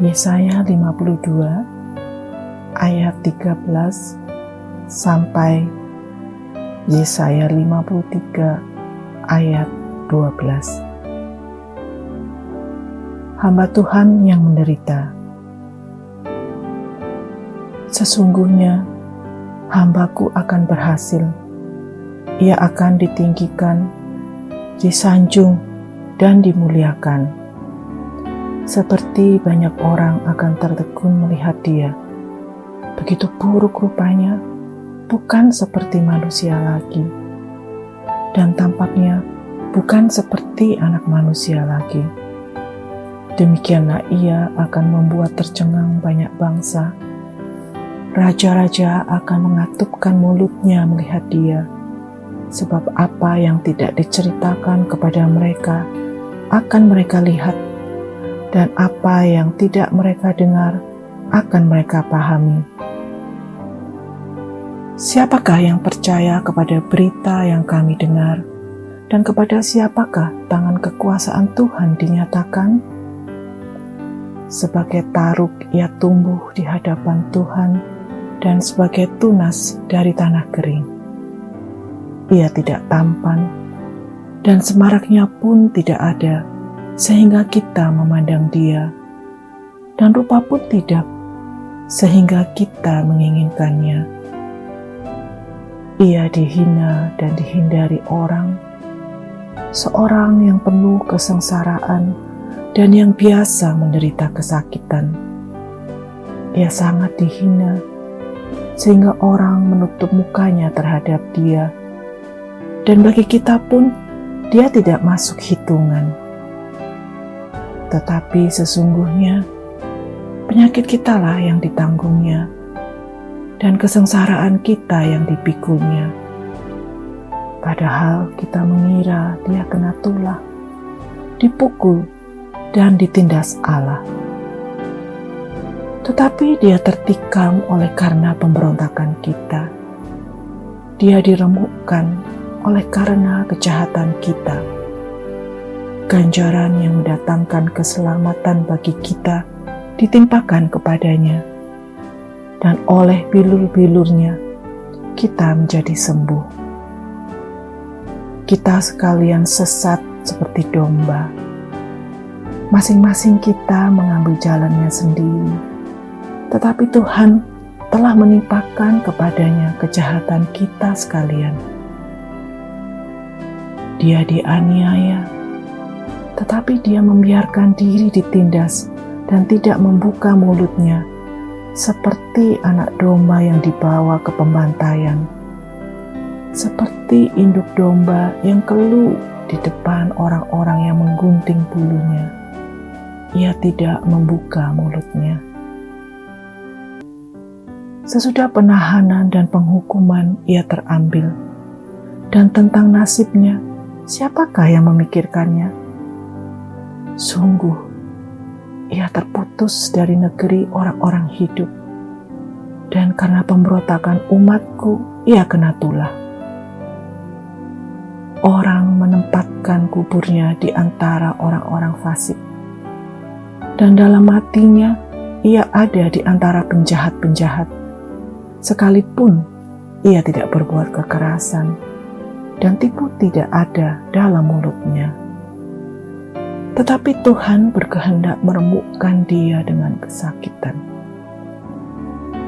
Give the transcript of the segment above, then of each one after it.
Yesaya 52 ayat 13 sampai Yesaya 53 ayat 12. Hamba Tuhan yang menderita. Sesungguhnya hambaku akan berhasil. Ia akan ditinggikan, disanjung, dan dimuliakan. Seperti banyak orang akan tertegun melihat dia. Begitu buruk rupanya, bukan seperti manusia lagi. Dan tampaknya bukan seperti anak manusia lagi. Demikianlah ia akan membuat tercengang banyak bangsa. Raja-raja akan mengatupkan mulutnya melihat dia. Sebab apa yang tidak diceritakan kepada mereka akan mereka lihat, dan apa yang tidak mereka dengar akan mereka pahami. Siapakah yang percaya kepada berita yang kami dengar, dan kepada siapakah tangan kekuasaan Tuhan dinyatakan? Sebagai taruk ia tumbuh di hadapan Tuhan, dan sebagai tunas dari tanah kering. Ia tidak tampan, dan semaraknya pun tidak ada, sehingga kita memandang dia, dan rupa pun tidak, sehingga kita menginginkannya. Ia dihina dan dihindari orang, seorang yang penuh kesengsaraan dan yang biasa menderita kesakitan. Ia sangat dihina, sehingga orang menutup mukanya terhadap dia, dan bagi kita pun dia tidak masuk hitungan. Tetapi sesungguhnya penyakit kitalah yang ditanggungnya, dan kesengsaraan kita yang dipikulnya. Padahal kita mengira dia kena tulah, dipukul, dan ditindas Allah. Tetapi dia tertikam oleh karena pemberontakan kita. Dia diremukkan oleh karena kejahatan kita. Ganjaran yang mendatangkan keselamatan bagi kita ditimpakan kepadanya, dan oleh bilur-bilurnya kita menjadi sembuh. Kita sekalian sesat seperti domba. Masing-masing kita mengambil jalannya sendiri, tetapi Tuhan telah menimpakan kepadanya kejahatan kita sekalian. Dia dianiaya, tetapi dia membiarkan diri ditindas dan tidak membuka mulutnya, seperti anak domba yang dibawa ke pembantaian, seperti induk domba yang keluh di depan orang-orang yang menggunting bulunya. Ia tidak membuka mulutnya. Sesudah penahanan dan penghukuman ia terambil, dan tentang nasibnya siapakah yang memikirkannya? Sungguh, ia terputus dari negeri orang-orang hidup, dan karena pemberontakan umatku, ia kena tulah. Orang menempatkan kuburnya di antara orang-orang fasik, dan dalam hatinya ia ada di antara penjahat-penjahat, sekalipun ia tidak berbuat kekerasan, dan tipu tidak ada dalam mulutnya. Tetapi Tuhan berkehendak meremukkan dia dengan kesakitan.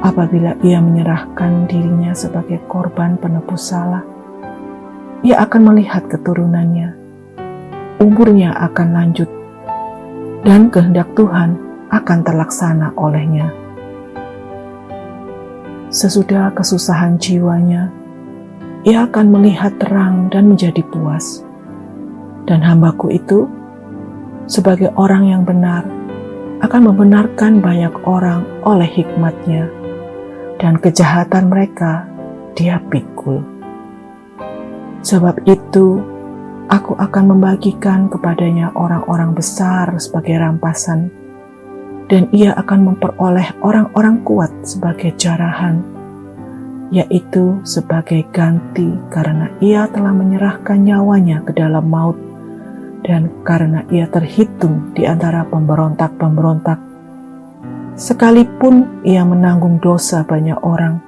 Apabila ia menyerahkan dirinya sebagai korban penebus salah, ia akan melihat keturunannya. Umurnya akan lanjut, dan kehendak Tuhan akan terlaksana olehnya. Sesudah kesusahan jiwanya, ia akan melihat terang dan menjadi puas. Dan hambaku itu, sebagai orang yang benar, akan membenarkan banyak orang oleh hikmat-Nya, dan kejahatan mereka dia pikul. Sebab itu, aku akan membagikan kepadanya orang-orang besar sebagai rampasan, dan ia akan memperoleh orang-orang kuat sebagai jarahan, yaitu sebagai ganti karena ia telah menyerahkan nyawanya ke dalam maut, dan karena ia terhitung di antara pemberontak-pemberontak sekalipun ia menanggung dosa banyak orang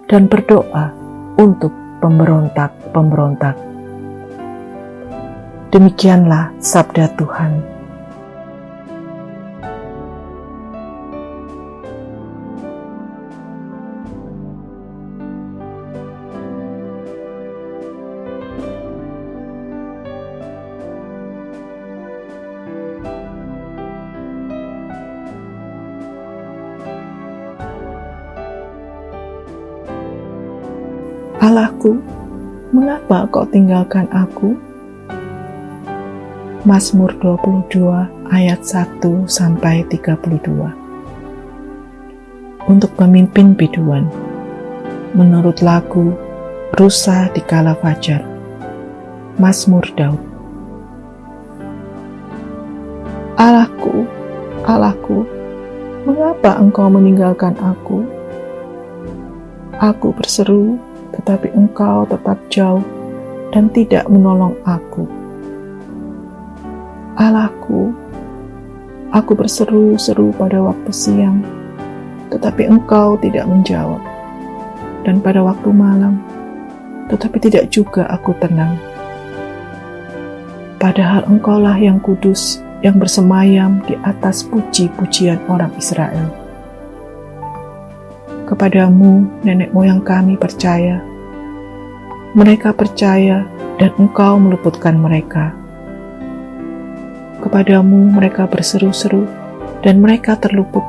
dan berdoa untuk pemberontak-pemberontak. Demikianlah sabda Tuhan. Allahku, mengapa kau tinggalkan aku? Mazmur 22 ayat 1-32. Untuk pemimpin biduan, menurut lagu Rusa di Kala Fajar, Mazmur Daud. Allahku, Allahku, mengapa engkau meninggalkan aku? Aku berseru, tetapi engkau tetap jauh dan tidak menolong aku. Allahku, aku berseru-seru pada waktu siang, tetapi engkau tidak menjawab. Dan pada waktu malam, tetapi tidak juga aku tenang. Padahal engkaulah yang kudus, yang bersemayam di atas puji-pujian orang Israel. Kepadamu nenek moyang kami percaya. Mereka percaya dan engkau meluputkan mereka. Kepadamu mereka berseru-seru dan mereka terluput.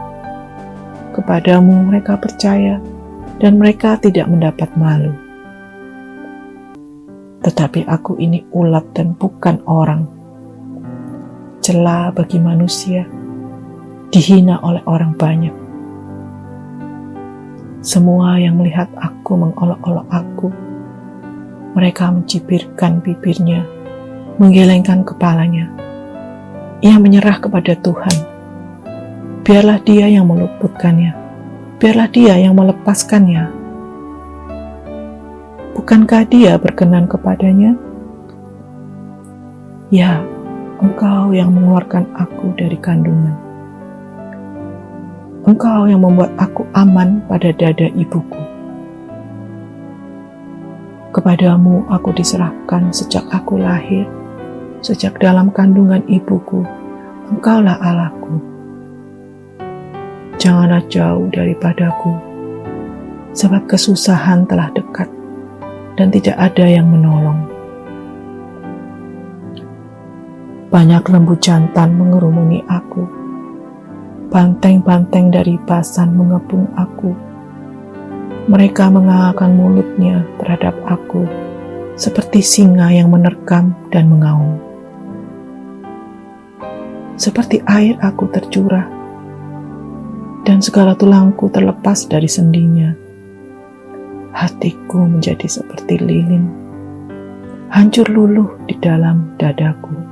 Kepadamu mereka percaya dan mereka tidak mendapat malu. Tetapi aku ini ulat dan bukan orang, cela bagi manusia, dihina oleh orang banyak. Semua yang melihat aku mengolok-olok aku. Mereka mencibirkan bibirnya, menggelengkan kepalanya. Ia menyerah kepada Tuhan. Biarlah Dia yang meluputkannya. Biarlah Dia yang melepaskannya. Bukankah Dia berkenan kepadanya? Ya, Engkau yang mengeluarkan aku dari kandungan. Engkau yang membuat aku aman pada dada ibuku. Kepadamu aku diserahkan sejak aku lahir, sejak dalam kandungan ibuku. Engkaulah Allahku. Janganlah jauh daripadaku, sebab kesusahan telah dekat dan tidak ada yang menolong. Banyak lembu jantan mengerumuni aku. Banteng-banteng dari Basan mengepung aku. Mereka mengangangkan mulutnya terhadap aku, seperti singa yang menerkam dan mengaum. Seperti air aku tercurah, dan segala tulangku terlepas dari sendinya. Hatiku menjadi seperti lilin, hancur luluh di dalam dadaku.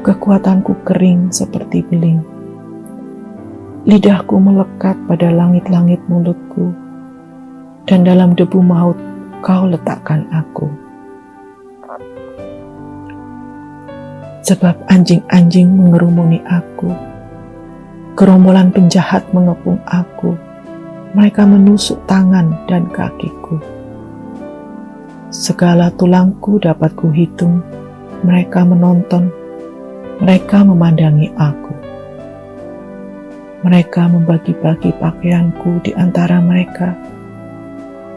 Kekuatanku kering seperti beling. Lidahku melekat pada langit-langit mulutku, dan dalam debu maut kau letakkan aku. Sebab anjing-anjing mengerumuni aku, gerombolan penjahat mengepung aku, mereka menusuk tangan dan kakiku. Segala tulangku dapat kuhitung, mereka menonton. Mereka memandangi aku. Mereka membagi-bagi pakaianku di antara mereka,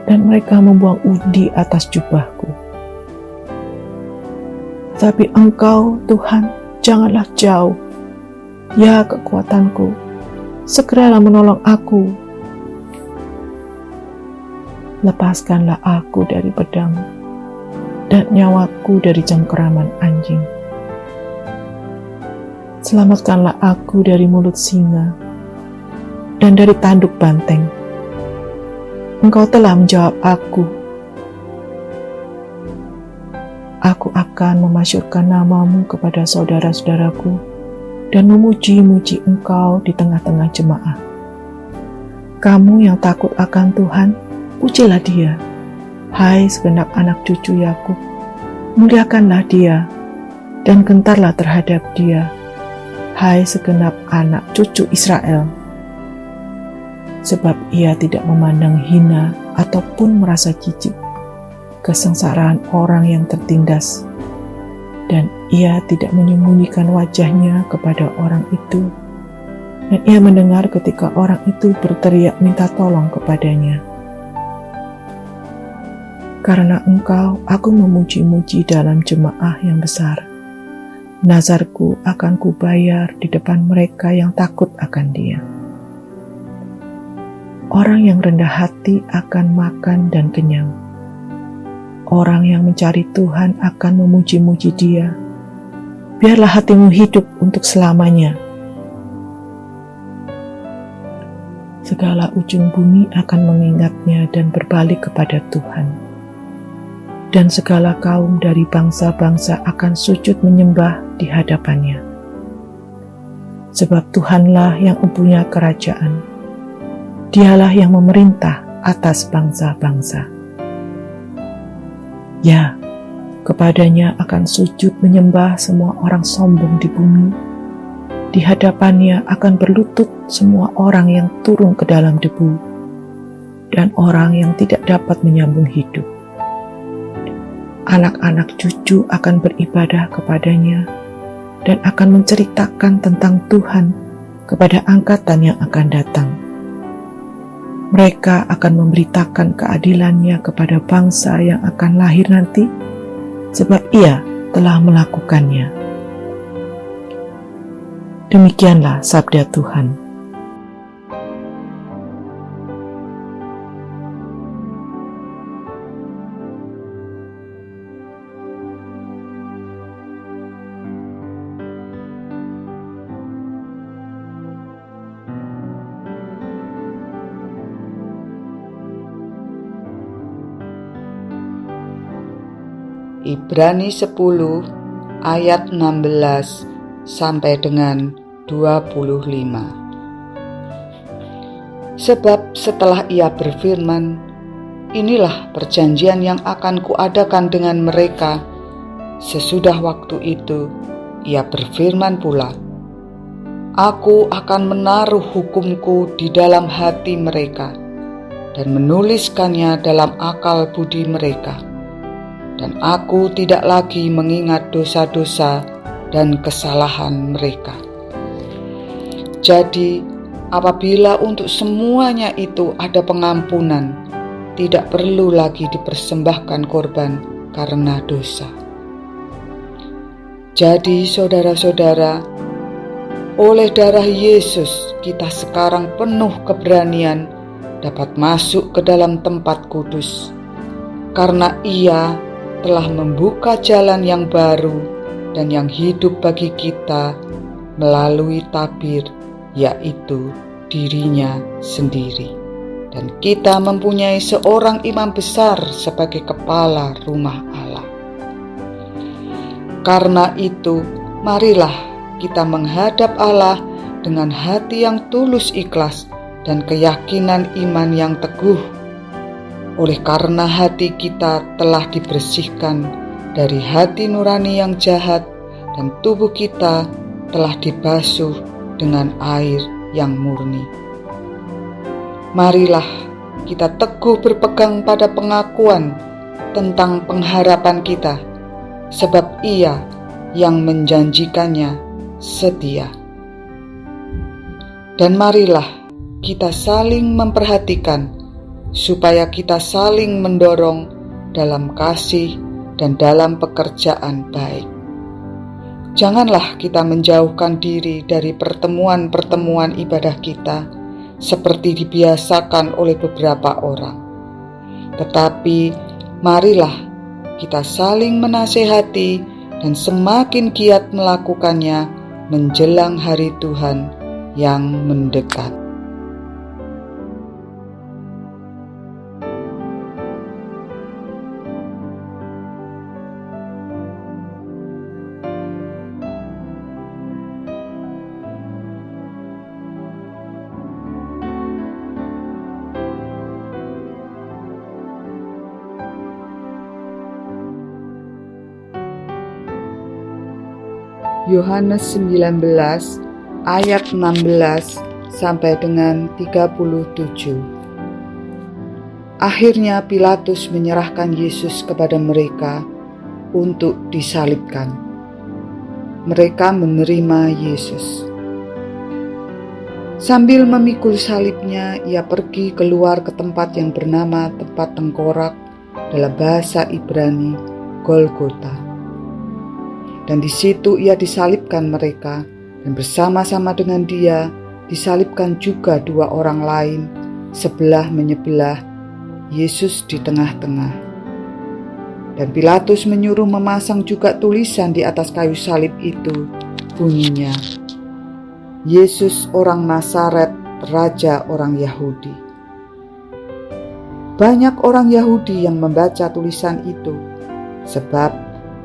dan mereka membuang undi atas jubahku. Tapi Engkau, Tuhan, janganlah jauh. Ya kekuatanku, segeralah menolong aku. Lepaskanlah aku dari pedang, dan nyawaku dari cengkeraman anjing. Selamatkanlah aku dari mulut singa dan dari tanduk banteng. Engkau telah menjawab aku. Aku akan memasyurkan namamu kepada saudara-saudaraku dan memuji-muji Engkau di tengah-tengah jemaah. Kamu yang takut akan Tuhan, pujilah Dia. Hai segenap anak cucu Yakub, muliakanlah Dia dan gentarlah terhadap Dia. hai segenap anak cucu Israel, sebab ia tidak memandang hina ataupun merasa jijik kesengsaraan orang yang tertindas, dan ia tidak menyembunyikan wajahnya kepada orang itu, dan ia mendengar ketika orang itu berteriak minta tolong kepadanya. Karena Engkau, aku memuji-muji dalam jemaah yang besar. Nazarku akan kubayar di depan mereka yang takut akan Dia. Orang yang rendah hati akan makan dan kenyang. Orang yang mencari Tuhan akan memuji-muji Dia. Biarlah hatimu hidup untuk selamanya. Segala ujung bumi akan mengingatnya dan berbalik kepada Tuhan. Dan segala kaum dari bangsa-bangsa akan sujud menyembah di hadapannya. Sebab Tuhanlah yang mempunyai kerajaan. Dialah yang memerintah atas bangsa-bangsa. Ya, kepadanya akan sujud menyembah semua orang sombong di bumi. Di hadapannya akan berlutut semua orang yang turun ke dalam debu dan orang yang tidak dapat menyambung hidup. Anak-anak cucu akan beribadah kepadanya dan akan menceritakan tentang Tuhan kepada angkatan yang akan datang. Mereka akan memberitakan keadilannya kepada bangsa yang akan lahir nanti, sebab Ia telah melakukannya. Demikianlah sabda Tuhan. Ibrani 10 ayat 16 sampai dengan 25. Sebab setelah Ia berfirman, inilah perjanjian yang akan kuadakan dengan mereka. Sesudah waktu itu, Ia berfirman pula, Aku akan menaruh hukumku di dalam hati mereka dan menuliskannya dalam akal budi mereka. Dan aku tidak lagi mengingat dosa-dosa dan kesalahan mereka. Jadi, apabila untuk semuanya itu ada pengampunan, tidak perlu lagi dipersembahkan korban karena dosa. Jadi, saudara-saudara, oleh darah Yesus kita sekarang penuh keberanian dapat masuk ke dalam tempat kudus, karena Ia telah membuka jalan yang baru dan yang hidup bagi kita melalui tabir, yaitu dirinya sendiri. Dan kita mempunyai seorang imam besar sebagai kepala rumah Allah. Karena itu, marilah kita menghadap Allah dengan hati yang tulus ikhlas dan keyakinan iman yang teguh. Oleh karena hati kita telah dibersihkan dari hati nurani yang jahat dan tubuh kita telah dibasuh dengan air yang murni. Marilah kita teguh berpegang pada pengakuan tentang pengharapan kita, sebab Ia yang menjanjikannya setia. Dan marilah kita saling memperhatikan, supaya kita saling mendorong dalam kasih dan dalam pekerjaan baik. Janganlah kita menjauhkan diri dari pertemuan-pertemuan ibadah kita, seperti dibiasakan oleh beberapa orang. Tetapi marilah kita saling menasehati dan semakin giat melakukannya menjelang hari Tuhan yang mendekat. Yohanes 19 ayat 16 sampai dengan 37. Akhirnya Pilatus menyerahkan Yesus kepada mereka untuk disalibkan. Mereka menerima Yesus. Sambil memikul salibnya, ia pergi keluar ke tempat yang bernama tempat tengkorak, dalam bahasa Ibrani Golgota. Dan di situ ia disalibkan mereka, dan bersama-sama dengan dia disalibkan juga dua orang lain, sebelah menyebelah, Yesus di tengah-tengah. Dan Pilatus menyuruh memasang juga tulisan di atas kayu salib itu, bunyinya, Yesus orang Nazaret, Raja orang Yahudi. Banyak orang Yahudi yang membaca tulisan itu, sebab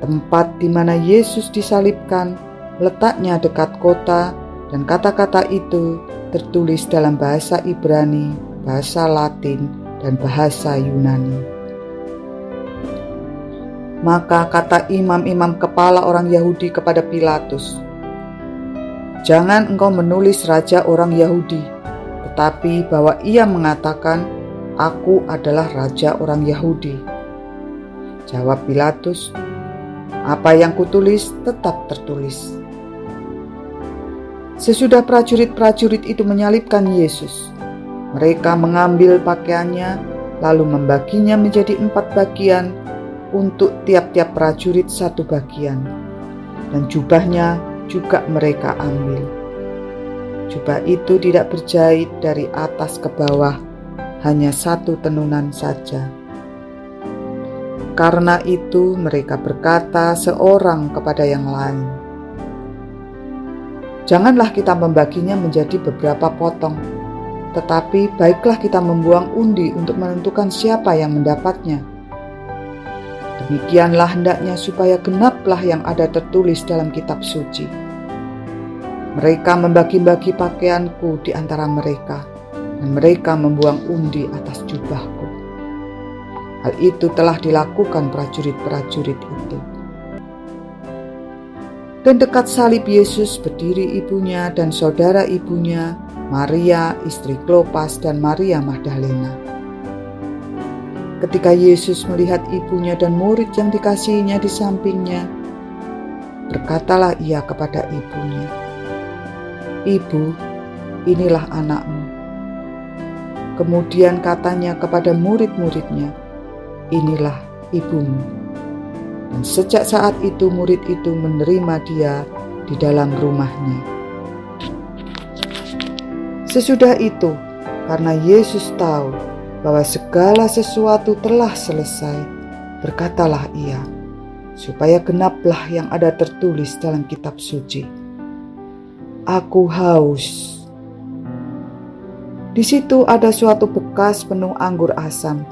tempat di mana Yesus disalibkan letaknya dekat kota, dan kata-kata itu tertulis dalam bahasa Ibrani, bahasa Latin, dan bahasa Yunani. Maka kata imam-imam kepala orang Yahudi kepada Pilatus, "Jangan engkau menulis raja orang Yahudi, tetapi bahwa ia mengatakan, 'Aku adalah raja orang Yahudi.'" Jawab Pilatus, "Apa yang kutulis tetap tertulis." Sesudah prajurit-prajurit itu menyalibkan Yesus, mereka mengambil pakaiannya, lalu membaginya menjadi 4 bagian, untuk tiap-tiap prajurit 1 bagian, dan jubahnya juga mereka ambil. Jubah itu tidak berjahit dari atas ke bawah, hanya 1 tenunan saja. Karena itu mereka berkata seorang kepada yang lain, "Janganlah kita membaginya menjadi beberapa potong, tetapi baiklah kita membuang undi untuk menentukan siapa yang mendapatnya. Demikianlah hendaknya supaya genaplah yang ada tertulis dalam kitab suci. Mereka membagi-bagi pakaianku di antara mereka, dan mereka membuang undi atas jubahku." Hal itu telah dilakukan prajurit-prajurit itu. Dan dekat salib Yesus berdiri ibunya dan saudara ibunya, Maria, istri Klopas, dan Maria Magdalena. Ketika Yesus melihat ibunya dan murid yang dikasihinya di sampingnya, berkatalah ia kepada ibunya, "Ibu, inilah anakmu." Kemudian katanya kepada murid-muridnya, "Inilah ibumu." Dan sejak saat itu murid itu menerima dia di dalam rumahnya. Sesudah itu, karena Yesus tahu bahwa segala sesuatu telah selesai, berkatalah ia, supaya genaplah yang ada tertulis dalam kitab suci, "Aku haus." Di situ ada suatu bekas penuh anggur asam.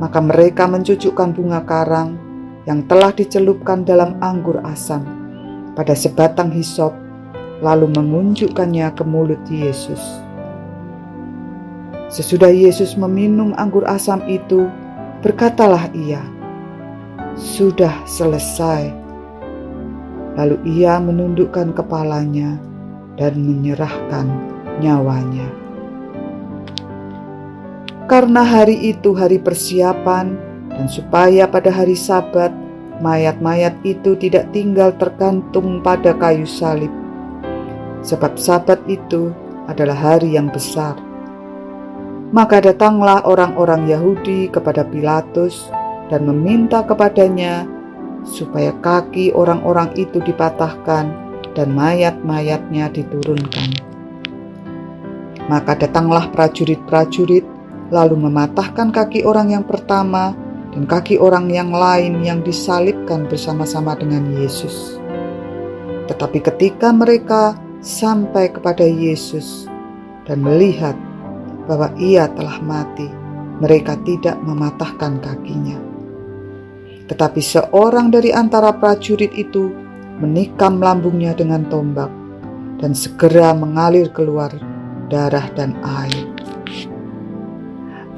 Maka mereka mencucukkan bunga karang yang telah dicelupkan dalam anggur asam pada sebatang hisop, lalu mengunjukkannya ke mulut Yesus. Sesudah Yesus meminum anggur asam itu, berkatalah ia, "Sudah selesai." Lalu ia menundukkan kepalanya dan menyerahkan nyawanya. Karena hari itu hari persiapan, dan supaya pada hari Sabat mayat-mayat itu tidak tinggal tergantung pada kayu salib, sebab Sabat itu adalah hari yang besar. Maka datanglah orang-orang Yahudi kepada Pilatus dan meminta kepadanya supaya kaki orang-orang itu dipatahkan dan mayat-mayatnya diturunkan. Maka datanglah prajurit-prajurit lalu mematahkan kaki orang yang pertama dan kaki orang yang lain yang disalibkan bersama-sama dengan Yesus. Tetapi ketika mereka sampai kepada Yesus dan melihat bahwa ia telah mati, mereka tidak mematahkan kakinya. Tetapi seorang dari antara prajurit itu menikam lambungnya dengan tombak, dan segera mengalir keluar darah dan air.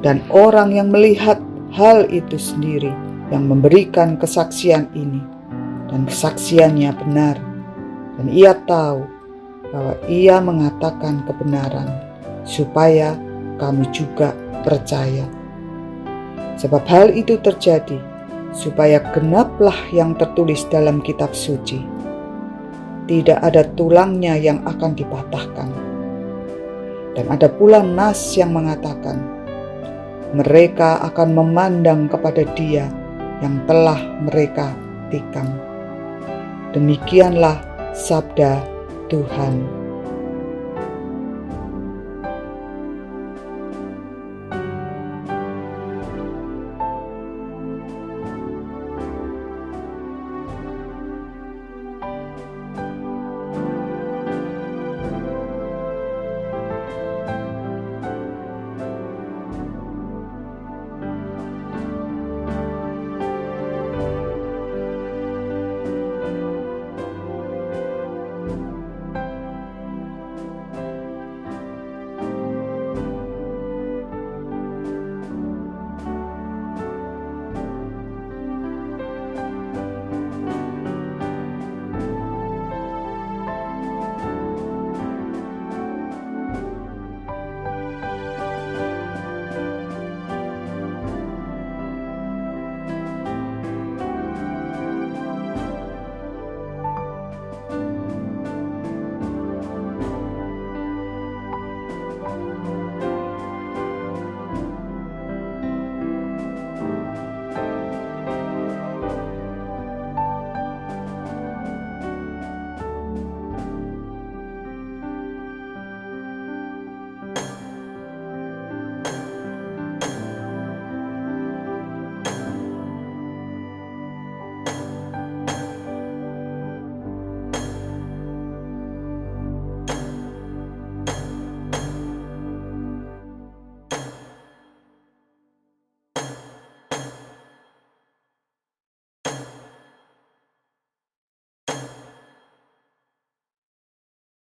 Dan orang yang melihat hal itu sendiri yang memberikan kesaksian ini, dan kesaksiannya benar, dan ia tahu bahwa Ia mengatakan kebenaran, supaya kami juga percaya. Sebab hal itu terjadi, supaya genaplah yang tertulis dalam kitab suci. Tidak ada tulangnya yang akan dipatahkan. Dan ada pula nas yang mengatakan, mereka akan memandang kepada Dia yang telah mereka tikam. Demikianlah sabda Tuhan.